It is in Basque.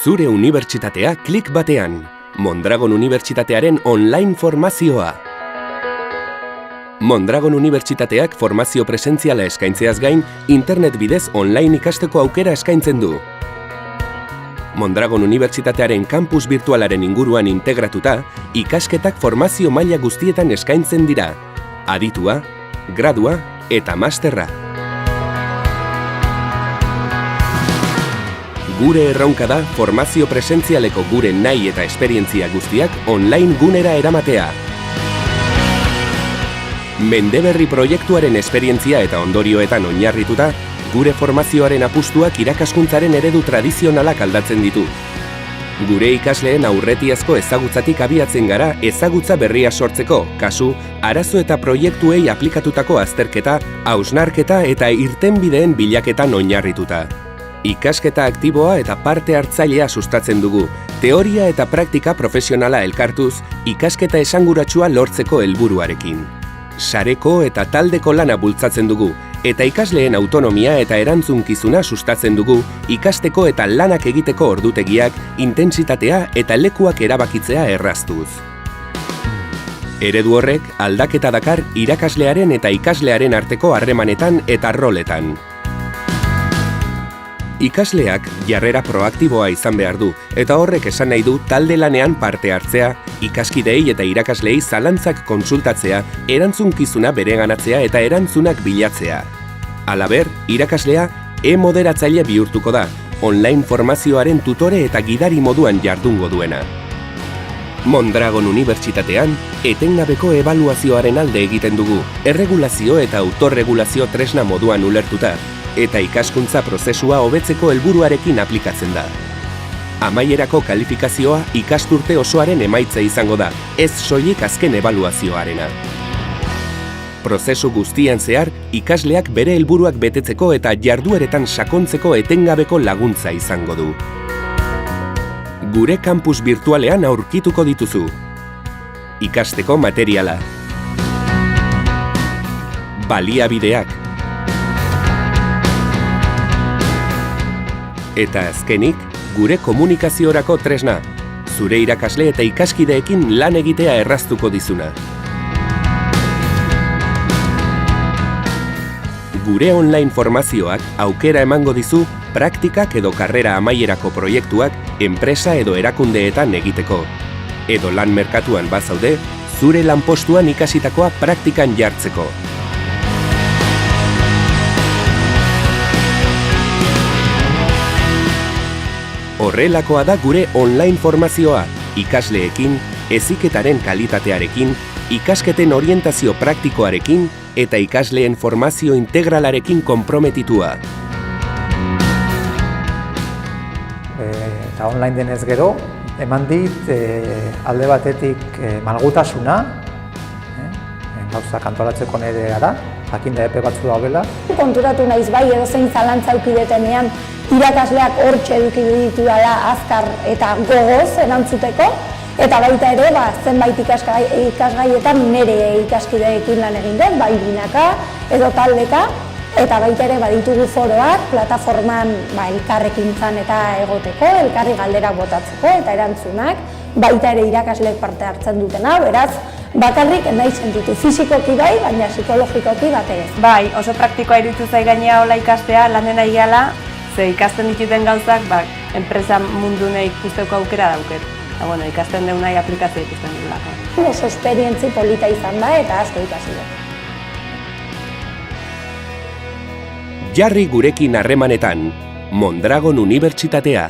Zure unibertsitatea klik batean. Mondragon Unibertsitatearen online formazioa. Mondragon Unibertsitateak formazio presentziala eskaintzeaz gain, internet bidez online ikasteko aukera eskaintzen du. Mondragon Unibertsitatearen campus virtualaren inguruan integratuta, ikasketak formazio maila guztietan eskaintzen dira. Aditua, gradua eta masterra. Gure erronka da formazio presentzialeko gure nahi eta esperientzia guztiak online gunera eramatea. Mendeberri proiektuaren esperientzia eta ondorioetan oinarrituta, gure formazioaren apustuak irakaskuntzaren eredu tradizionalak aldatzen ditu. Gure ikasleen aurretiazko ezagutzatik abiatzen gara ezagutza berria sortzeko, kasu, arazo eta proiektuei aplikatutako azterketa, hausnarketa eta irtenbideen bilaketan oinarrituta. Ikasketa aktiboa eta parte hartzailea sustatzen dugu, teoria eta praktika profesionala elkartuz, ikasketa esanguratsua lortzeko helburuarekin. Sareko eta taldeko lana bultzatzen dugu, eta ikasleen autonomia eta erantzunkizuna sustatzen dugu, ikasteko eta lanak egiteko ordutegiak, intentsitatea eta lekuak erabakitzea erraztuz. Eredu horrek aldaketa dakar irakaslearen eta ikaslearen arteko harremanetan eta roletan. Ikasleak jarrera proaktiboa izan behar du, eta horrek esan nahi du talde lanean parte hartzea, ikaskidei eta irakaslei zalantzak kontsultatzea, erantzunkizuna bereganatzea eta erantzunak bilatzea. Halaber, irakaslea e-moderatzaile bihurtuko da, online formazioaren tutore eta gidari moduan jardungo duena. Mondragon Unibertsitatean, etengabeko ebaluazioaren alde egiten dugu, erregulazio eta autorregulazio tresna moduan ulertuta, eta ikaskuntza prozesua hobetzeko helburuarekin aplikatzen da. Amaierako kalifikazioa ikasturte osoaren emaitza izango da, ez soilik azken ebaluazioarena. Prozesu guztian zehar, ikasleak bere helburuak betetzeko eta jardueretan sakontzeko etengabeko laguntza izango du. Gure campus virtualean aurkituko dituzu. Ikasteko materiala. Baliabideak. Eta azkenik, gure komunikaziorako tresna, zure irakasle eta ikaskideekin lan egitea erraztuko dizuna. Gure online formazioak aukera emango dizu praktikak edo karrera amaierako proiektuak enpresa edo erakundeetan egiteko. Edo lan merkatuan bazaude, zure lanpostuan ikasitakoa praktikan jartzeko. Horrelakoa da gure online formazioa, ikasleekin, heziketaren kalitatearekin, ikasketen orientazio praktikoarekin eta ikasleen formazio integralarekin konprometitua. Eta online denez gero, eman dit alde batetik malgutasuna, gauzak antolatzeko nire gara, jakin da epe batzu daudela. Konturatu naiz bai edozein zalantza edukidetenean, irakasleak hortxe eduki ditudala azkar eta gogoz erantzuteko, eta baita ere zenbait ikasgaietan nire ikaskideekin lan egin dut, bai binaka edo taldeka, eta baita ere baditugu foroak, plataforman elkarrekintzan eta egoteko, elkarri galderak botatzeko eta erantzunak, baita ere irakasleek parte hartzen dutena, beraz, bakarrik nahi sentitu, fizikoki bai, baina psikologikoki bat ere. Bai, oso praktikoa iruditu zait gainera hola ikastea, lanen ari gala, ze ikasten dituten gauzak, enpresa mundune ikusteko aukera dauket. Ikasten deun nahi aplikazio ikusten dugulako. Oso esperientzi polita izan da eta asko ikasi dut. Jarri gurekin harremanetan, Mondragon Unibertsitatea.